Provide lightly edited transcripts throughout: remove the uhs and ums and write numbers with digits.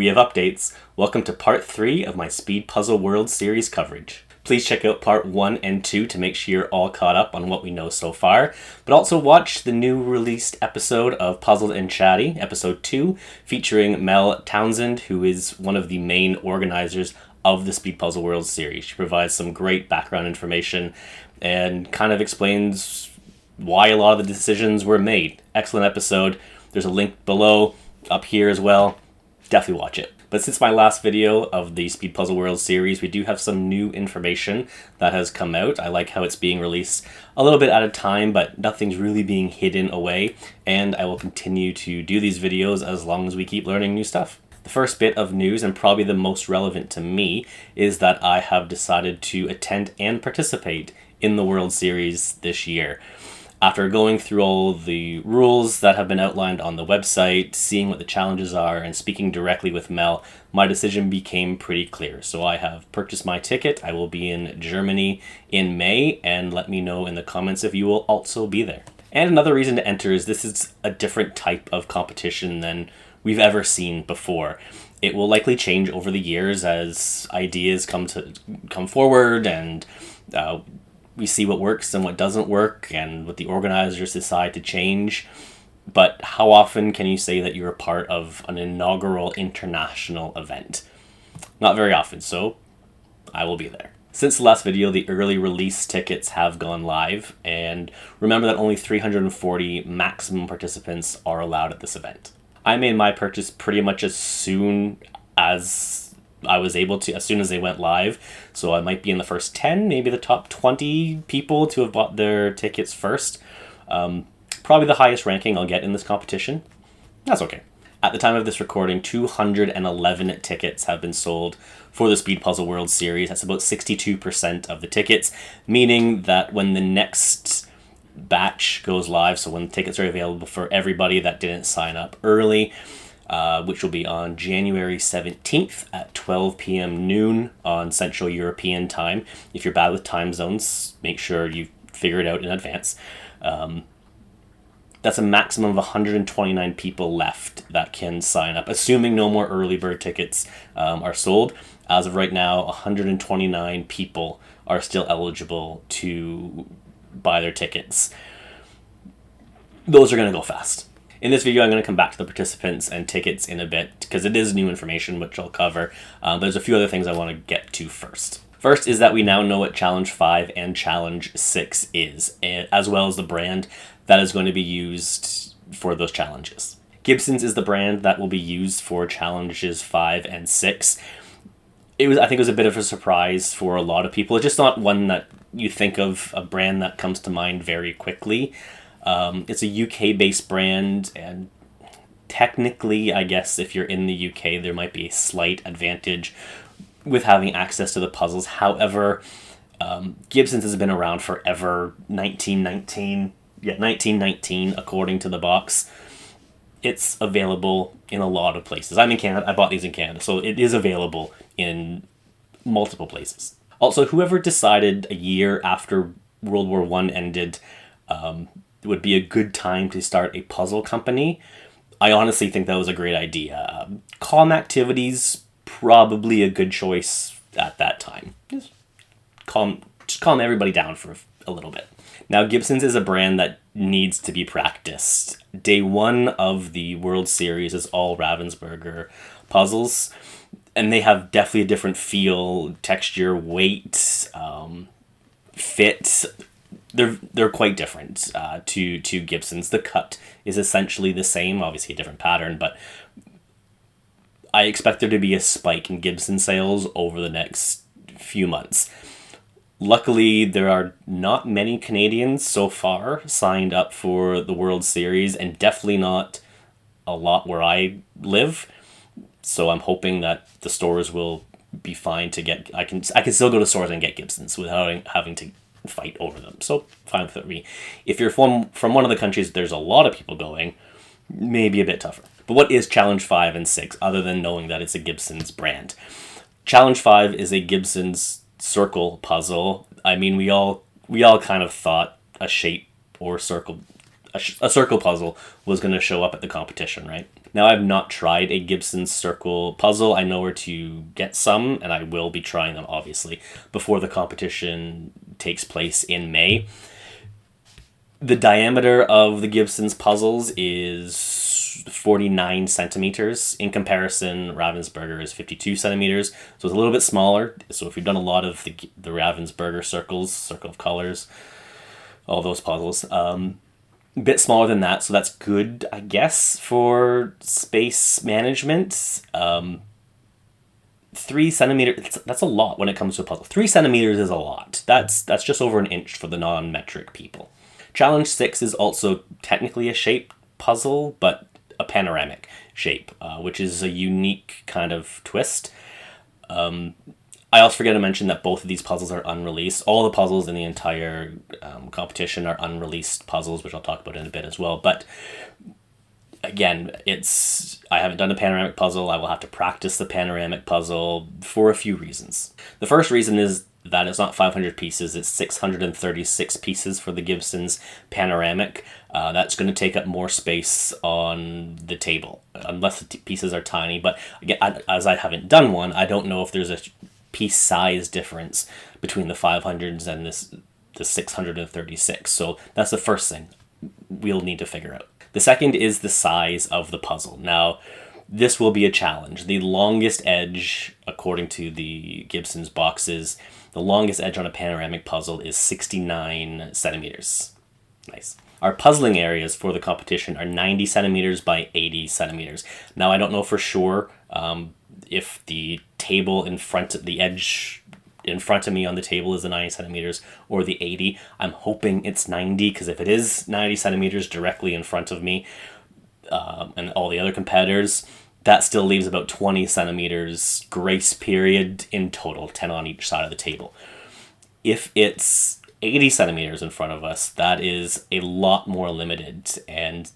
We have updates. Welcome to part 3 of my Speed Puzzle World Series coverage. Please check out part 1 and 2 to make sure you're all caught up on what we know so far, but also watch the new released episode of Puzzled and Chatty, episode 2, featuring Mel Townsend, who is one of the main organizers of the Speed Puzzle World Series. She provides some great background information and kind of explains why a lot of the decisions were made. Excellent episode. There's a link below, up here as well. Definitely watch it. But since my last video of the Speed Puzzle World series, we do have some new information that has come out. I like how it's being released a little bit at a time, but nothing's really being hidden away, and I will continue to do these videos as long as we keep learning new stuff. The first bit of news, and probably the most relevant to me, is that I have decided to attend and participate in the World Series this year. After going through all the rules that have been outlined on the website, seeing what the challenges are, and speaking directly with Mel, my decision became pretty clear. So I have purchased my ticket. I will be in Germany in May, and let me know in the comments if you will also be there. And another reason to enter is this is a different type of competition than we've ever seen before. It will likely change over the years as ideas come forward and we see what works and what doesn't work and what the organizers decide to change. But how often can you say that you're a part of an inaugural international event? Not very often, so I will be there. Since the last video, the early release tickets have gone live, and remember that only 340 maximum participants are allowed at this event. I made my purchase pretty much as soon as I was able to, as soon as they went live, so I might be in the first 10, maybe the top 20 people to have bought their tickets first. Probably the highest ranking I'll get in this competition. That's okay. At the time of this recording, 211 tickets have been sold for the Speed Puzzle World Series. That's about 62% of the tickets, meaning that when the next batch goes live, so when tickets are available for everybody that didn't sign up early, which will be on January 17th at 12 p.m. noon on Central European time. If you're bad with time zones, make sure you figure it out in advance. That's a maximum of 129 people left that can sign up, assuming no more early bird tickets are sold. As of right now, 129 people are still eligible to buy their tickets. Those are going to go fast. In this video, I'm going to come back to the participants and tickets in a bit, because it is new information, which I'll cover. There's a few other things I want to get to first. First is that we now know what Challenge 5 and Challenge 6 is, as well as the brand that is going to be used for those challenges. Gibson's is the brand that will be used for Challenges 5 and 6. I think it was a bit of a surprise for a lot of people. It's just not one that you think of, a brand that comes to mind very quickly. It's a UK-based brand, and technically, I guess, if you're in the UK, there might be a slight advantage with having access to the puzzles. However, Gibson's has been around forever, 1919, according to the box. It's available in a lot of places. I'm in Canada. I bought these in Canada, so it is available in multiple places. Also, whoever decided a year after World War I ended would be a good time to start a puzzle company, I honestly think that was a great idea. Calm activities, probably a good choice at that time. Just calm everybody down for a little bit. Now, Gibson's is a brand that needs to be practiced. Day 1 of the World Series is all Ravensburger puzzles, and they have definitely a different feel, texture, weight, fit. They're quite different to Gibson's. The cut is essentially the same, obviously a different pattern, but I expect there to be a spike in Gibson sales over the next few months. Luckily, there are not many Canadians so far signed up for the World Series, and definitely not a lot where I live. So I'm hoping that the stores will be fine to get. I can still go to stores and get Gibsons without having to fight over them. So fine with me. If you're from one of the countries there's a lot of people going, maybe a bit tougher. But what is Challenge 5 and 6 other than knowing that it's a Gibson's brand? Challenge 5 is a Gibson's circle puzzle. I mean, we all kind of thought a shape or circle, a circle puzzle was going to show up at the competition, right? Now, I've not tried a Gibson circle puzzle. I know where to get some, and I will be trying them, obviously, before the competition takes place in May. The diameter of the Gibson's puzzles is 49 centimeters. In comparison, Ravensburger is 52 centimeters, so it's a little bit smaller. So if you've done a lot of the Ravensburger circles, Circle of Colors, all those puzzles, a bit smaller than that, so that's good, I guess, for space management. 3 centimeters, that's a lot when it comes to a puzzle. 3 centimeters is a lot. That's just over an inch for the non-metric people. Challenge 6 is also technically a shape puzzle, but a panoramic shape, which is a unique kind of twist. I also forget to mention that both of these puzzles are unreleased. All the puzzles in the entire competition are unreleased puzzles, which I'll talk about in a bit as well. But again, I haven't done a panoramic puzzle. I will have to practice the panoramic puzzle for a few reasons. The first reason is that it's not 500 pieces, it's 636 pieces for the Gibson's panoramic. That's going to take up more space on the table, unless the pieces are tiny. But again, as I haven't done one, I don't know if there's a piece size difference between the 500s and the 636. So that's the first thing we'll need to figure out. The second is the size of the puzzle. Now, this will be a challenge. The longest edge, according to the Gibson's boxes, the longest edge on a panoramic puzzle is 69 centimeters. Nice. Our puzzling areas for the competition are 90 centimeters by 80 centimeters. Now, I don't know for sure if the table in front of the edge in front of me on the table is the 90 centimeters or the 80. I'm hoping it's 90, because if it is 90 centimeters directly in front of me and all the other competitors, that still leaves about 20 centimeters grace period in total, 10 on each side of the table. If it's 80 centimeters in front of us, that is a lot more limited, and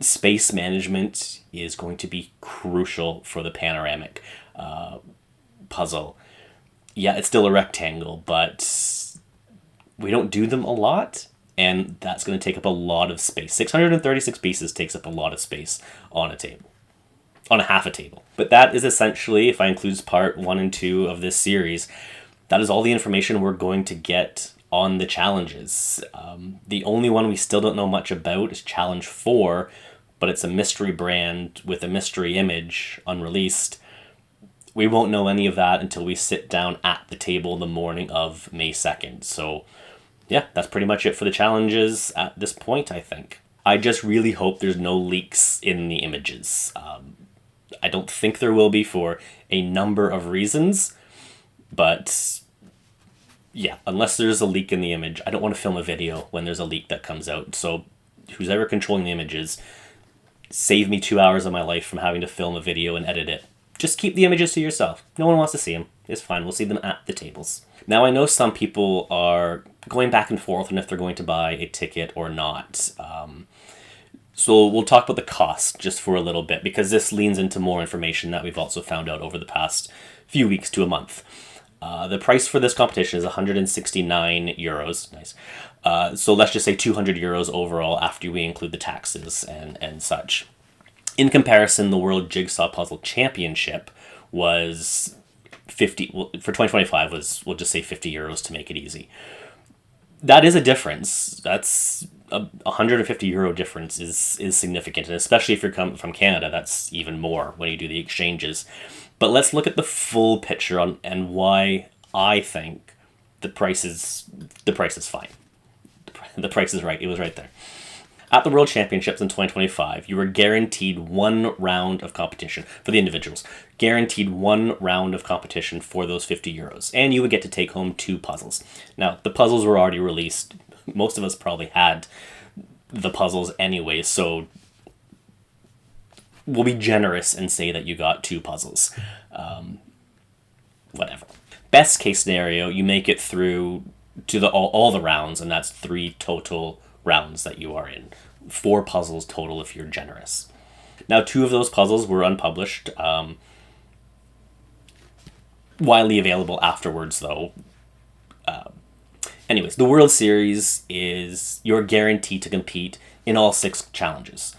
space management is going to be crucial for the panoramic puzzle. Yeah, it's still a rectangle, but we don't do them a lot, and that's going to take up a lot of space. 636 pieces takes up a lot of space on a table. On a half a table. But that is essentially, if I include part 1 and 2 of this series, that is all the information we're going to get on the challenges. The only one we still don't know much about is Challenge 4, but it's a mystery brand with a mystery image, unreleased. We won't know any of that until we sit down at the table the morning of May 2nd. So yeah, that's pretty much it for the challenges at this point, I think. I just really hope there's no leaks in the images. I don't think there will be, for a number of reasons, but yeah, unless there's a leak in the image, I don't want to film a video when there's a leak that comes out. So who's ever controlling the images, save me 2 hours of my life from having to film a video and edit it. Just keep the images to yourself. No one wants to see them. It's fine. We'll see them at the tables. Now, I know some people are going back and forth on if they're going to buy a ticket or not. So we'll talk about the cost just for a little bit, because this leans into more information that we've also found out over the past few weeks to a month. The price for this competition is 169 euros. Nice. So let's just say 200 euros overall after we include the taxes and such. In comparison, the World Jigsaw Puzzle Championship was 50, for 2025 was, we'll just say 50 euros to make it easy. That is a difference. That's a 150 euro difference is significant, and especially if you're coming from Canada, that's even more when you do the exchanges. But let's look at the full picture and why I think the price is fine. The price is right. It was right there. At the World Championships in 2025, you were guaranteed one round of competition for the individuals. Guaranteed one round of competition for those 50 euros. And you would get to take home 2 puzzles. Now, the puzzles were already released. Most of us probably had the puzzles anyway, so we'll be generous and say that you got 2 puzzles. Whatever. Best case scenario, you make it through to all the rounds, and that's 3 total rounds that you are in. 4 puzzles total if you're generous. Now, 2 of those puzzles were unpublished, widely available afterwards though. Anyways, the World Series is you're guaranteed to compete in all 6 challenges.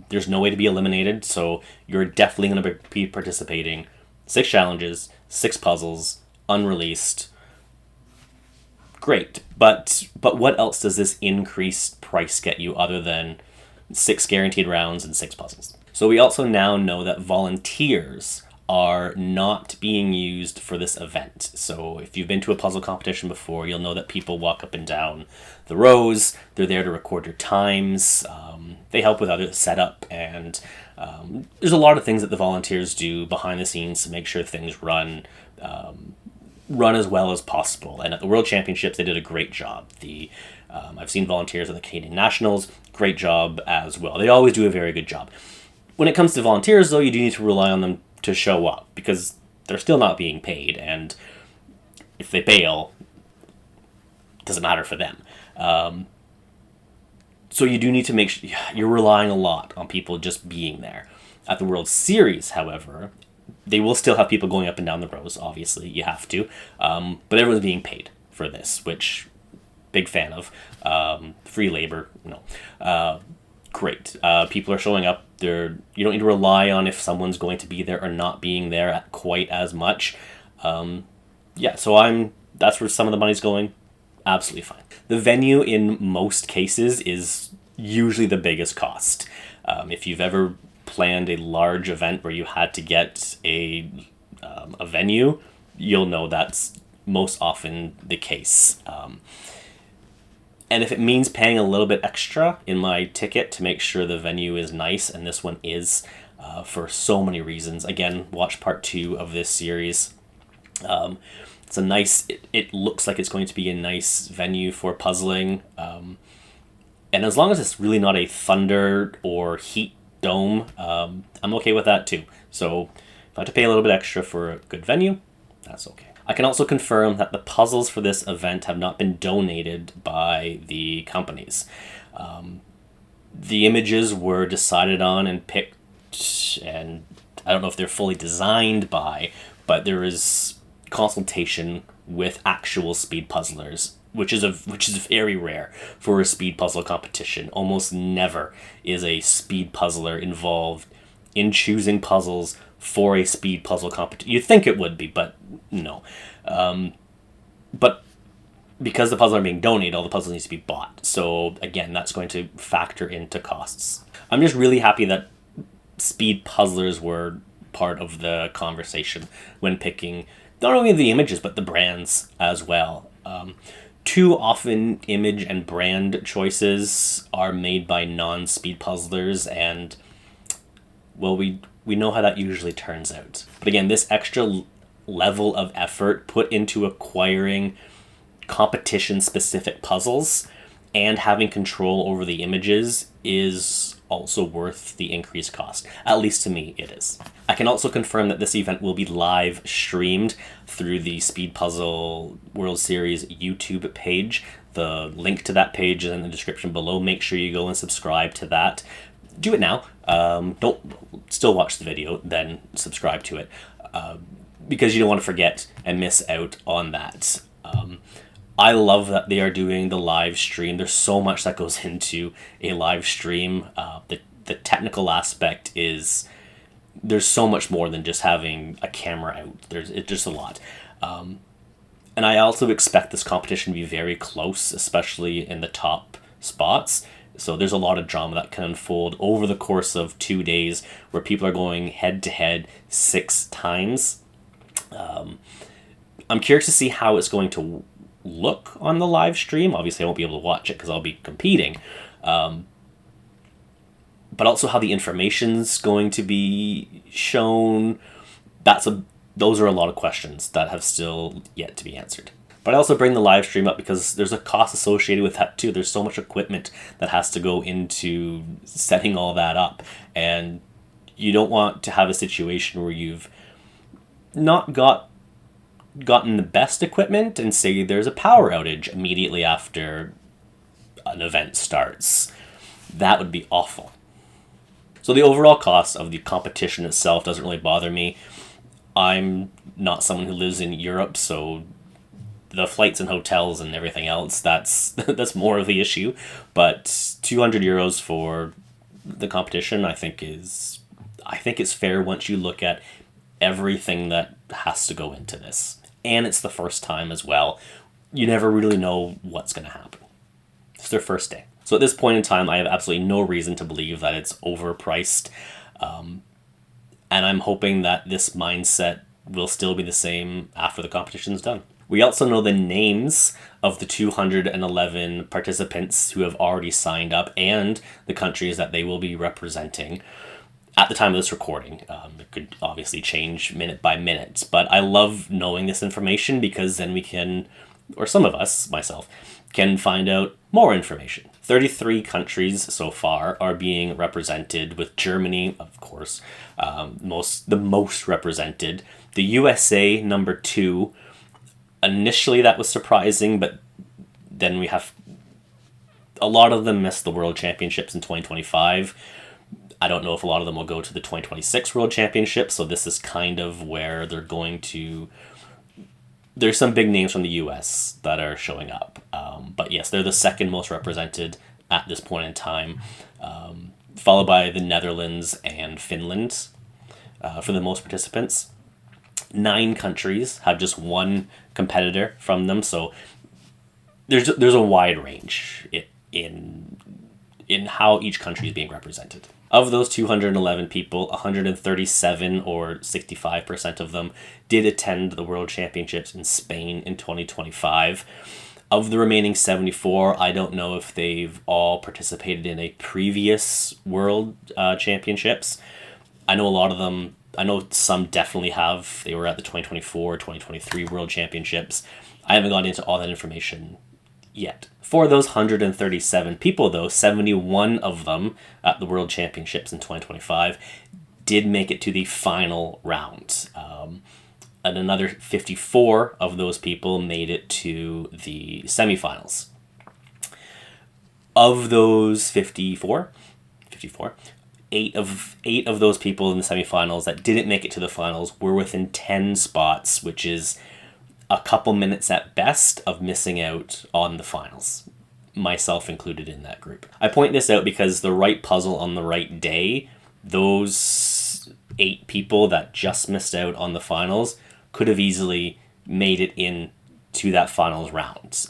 There's no way to be eliminated, so you're definitely going to be participating. 6 challenges, 6 puzzles, unreleased. Great, but what else does this increased price get you other than 6 guaranteed rounds and 6 puzzles? So we also now know that volunteers are not being used for this event. So if you've been to a puzzle competition before, you'll know that people walk up and down the rows. They're there to record your times. They help with other setup, and there's a lot of things that the volunteers do behind the scenes to make sure things run as well as possible. And at the World Championships, they did a great job. I've seen volunteers at the Canadian Nationals, great job as well. They always do a very good job. When it comes to volunteers, though, you do need to rely on them to show up, because they're still not being paid, and if they bail, it doesn't matter for them. So you do need to make sure you're relying a lot on people just being there. At the World Series, however, they will still have people going up and down the rows, obviously, you have to, but everyone's being paid for this, which, big fan of. Free labor, no. Great. People are showing up. You don't need to rely on if someone's going to be there or not being there quite as much. So that's where some of the money's going. Absolutely fine. The venue in most cases is usually the biggest cost. If you've ever planned a large event where you had to get a venue, you'll know that's most often the case. And if it means paying a little bit extra in my ticket to make sure the venue is nice, and this one is, for so many reasons. Again, watch part 2 of this series. It's a nice, it looks like it's going to be a nice venue for puzzling. And as long as it's really not a thunder or heat dome, I'm okay with that too. So if I have to pay a little bit extra for a good venue, that's okay. I can also confirm that the puzzles for this event have not been donated by the companies. The images were decided on and picked, and I don't know if they're fully designed by, but there is consultation with actual speed puzzlers, which is very rare for a speed puzzle competition. Almost never is a speed puzzler involved in choosing puzzles for a speed puzzle competition. You'd think it would be, but no. But because the puzzles are being donated, all the puzzles need to be bought. So again, that's going to factor into costs. I'm just really happy that speed puzzlers were part of the conversation when picking not only the images, but the brands as well. Too often, image and brand choices are made by non-speed puzzlers, and well, we know how that usually turns out. But again, this extra level of effort put into acquiring competition-specific puzzles and having control over the images is also worth the increased cost. At least to me, it is. I can also confirm that this event will be live streamed through the Speed Puzzle World Series YouTube page. The link to that page is in the description below. Make sure you go and subscribe to that. Do it now. Don't still watch the video, then subscribe to it, because you don't want to forget and miss out on that. I love that they are doing the live stream. There's so much that goes into a live stream. The technical aspect is, there's so much more than just having a camera out. It's just a lot. And I also expect this competition to be very close, especially in the top spots. So there's a lot of drama that can unfold over the course of 2 days where people are going head to head 6 times. I'm curious to see how it's going to look on the live stream. Obviously, I won't be able to watch it because I'll be competing. But also how the information's going to be shown. Those are a lot of questions that have still yet to be answered. But I also bring the live stream up because there's a cost associated with that too. There's so much equipment that has to go into setting all that up. And you don't want to have a situation where you've not gotten the best equipment and say there's a power outage immediately after an event starts. That would be awful. So the overall cost of the competition itself doesn't really bother me. I'm not someone who lives in Europe, so the flights and hotels and everything else, that's more of the issue. But €200 for the competition, I think it's fair once you look at everything that has to go into this. And it's the first time as well. You never really know what's going to happen. It's their first day. So at this point in time, I have absolutely no reason to believe that it's overpriced. And I'm hoping that this mindset will still be the same after the competition's done. We also know the names of the 211 participants who have already signed up and the countries that they will be representing at the time of this recording. It could obviously change minute by minute, but I love knowing this information because then we can, or some of us, myself, can find out more information. 33 countries so far are being represented, with Germany, of course, the most represented. The USA, number 2. Initially, that was surprising, but then we have a lot of them missed the World Championships in 2025. I don't know if a lot of them will go to the 2026 World Championships, so this is kind of where they're going to... There's some big names from the US that are showing up. But yes, they're the second most represented at this point in time, followed by the Netherlands and Finland for the most participants. 9 countries have just one competitor from them, so there's a wide range in how each country is being represented. Of those 211 people, 137 or 65% of them did attend the World Championships in Spain in 2025. Of the remaining 74, I don't know if they've all participated in a previous World Championships. I know a lot of them, I know some definitely have. They were at the 2024, 2023 World Championships. I haven't gone into all that information yet. For those 137 people, though, 71 of them at the World Championships in 2025 did make it to the final round. And another 54 of those people made it to the semifinals. Of those 54, 8 of those people in the semifinals that didn't make it to the finals were within 10 spots, which is a couple minutes at best of missing out on the finals, myself included in that group. I point this out because the right puzzle on the right day, those 8 people that just missed out on the finals could have easily made it in to that finals round.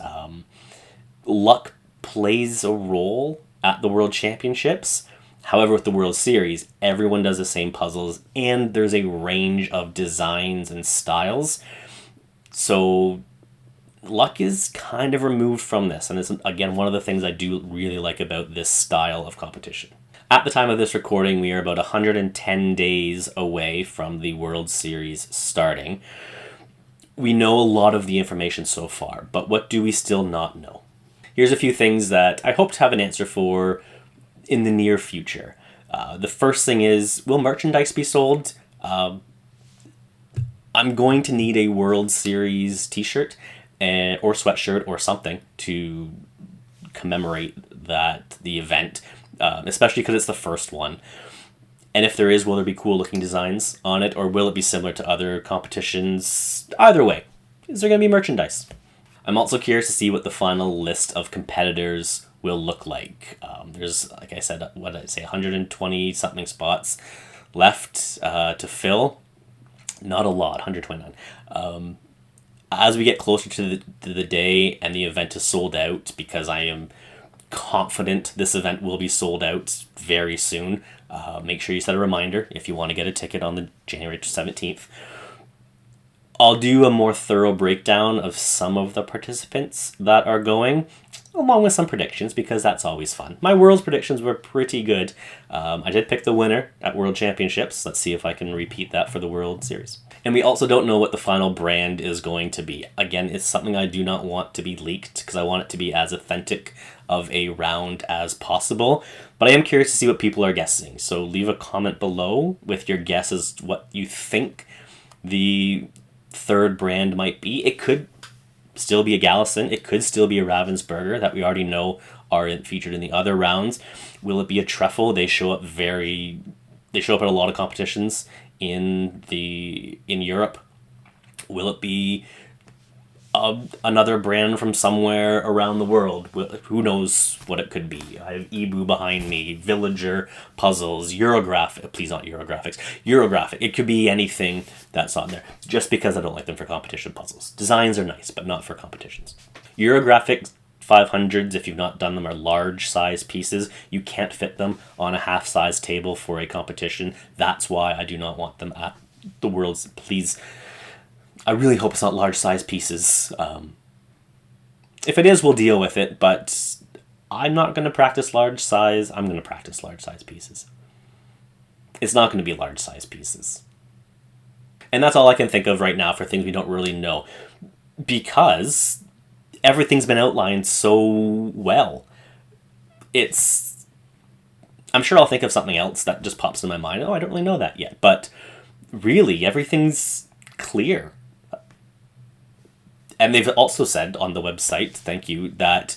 Luck plays a role at the World Championships. However, with the World Series, everyone does the same puzzles and there's a range of designs and styles. So luck is kind of removed from this, and it's, again, one of the things I do really like about this style of competition. At the time of this recording, we are about 110 days away from the World Series starting. We know a lot of the information so far, but what do we still not know? Here's a few things that I hope to have an answer for in the near future. The first thing is, will merchandise be sold? I'm going to need a World Series t-shirt or sweatshirt or something to commemorate the event, especially because it's the first one. And if there is, will there be cool looking designs on it, or will it be similar to other competitions? Either way, is there going to be merchandise? I'm also curious to see what the final list of competitors will look like. There's, like I said, 120 something spots left to fill. Not a lot, 129. As we get closer to the day and the event is sold out, because I am confident this event will be sold out very soon, make sure you set a reminder if you want to get a ticket on the January 17th. I'll do a more thorough breakdown of some of the participants that are going, along with some predictions, because that's always fun. My World's predictions were pretty good. I did pick the winner at World Championships. Let's see if I can repeat that for the World Series. And we also don't know what the final brand is going to be. Again, it's something I do not want to be leaked, because I want it to be as authentic of a round as possible. But I am curious to see what people are guessing. So leave a comment below with your guesses, what you think the third brand might be. It could still be a Gallison. It could still be a Ravensburger that we already know are featured in the other rounds. Will it be a truffle? They show up at a lot of competitions in Europe. Will it be another brand from somewhere around the world. Who knows what it could be? I have Ebu behind me, Villager Puzzles, Eurographic. Please not Eurographics. Eurographic. It could be anything that's on there. Just because I don't like them for competition puzzles. Designs are nice, but not for competitions. Eurographic 500s, if you've not done them, are large size pieces. You can't fit them on a half size table for a competition. That's why I do not want them at the Worlds. Please, I really hope it's not large size pieces. If it is, we'll deal with it, but I'm not going to practice large size. I'm going to practice large size pieces. It's not going to be large size pieces. And that's all I can think of right now for things we don't really know, because everything's been outlined so well. I'm sure I'll think of something else that just pops in my mind. Oh, I don't really know that yet. But really, everything's clear. And they've also said on the website, thank you, that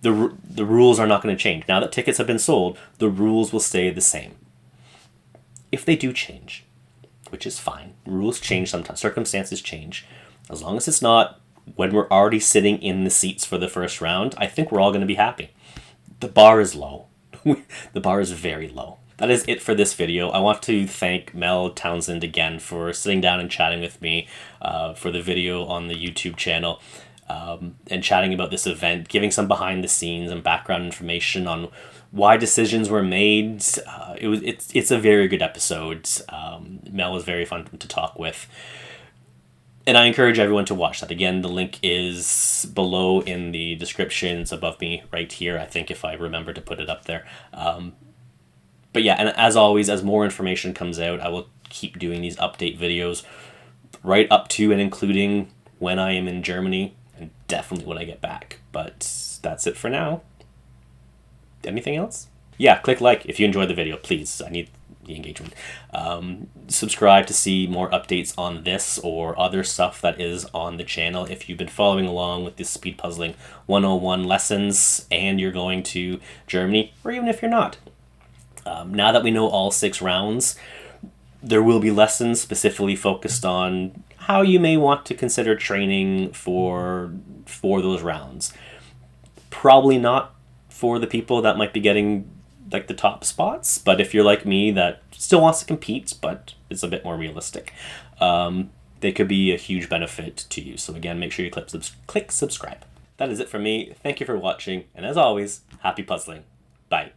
the rules are not going to change. Now that tickets have been sold, the rules will stay the same. If they do change, which is fine. Rules change sometimes. Circumstances change. As long as it's not when we're already sitting in the seats for the first round, I think we're all going to be happy. The bar is low. The bar is very low. That is it for this video. I want to thank Mel Townsend again for sitting down and chatting with me for the video on the YouTube channel and chatting about this event, giving some behind the scenes and background information on why decisions were made. It's a very good episode. Mel was very fun to talk with. And I encourage everyone to watch that. Again, the link is below in the description. It's above me right here, I think, if I remember to put it up there. But yeah, and as always, as more information comes out, I will keep doing these update videos right up to and including when I am in Germany and definitely when I get back. But that's it for now. Anything else? Yeah, click like if you enjoyed the video, please. I need the engagement. Subscribe to see more updates on this or other stuff that is on the channel. If you've been following along with this Speed Puzzling 101 lessons and you're going to Germany, or even if you're not. Now that we know all 6 rounds, there will be lessons specifically focused on how you may want to consider training for those rounds. Probably not for the people that might be getting like the top spots, but if you're like me that still wants to compete but is a bit more realistic, they could be a huge benefit to you. So again, make sure you click subscribe. That is it for me. Thank you for watching, and as always, happy puzzling. Bye.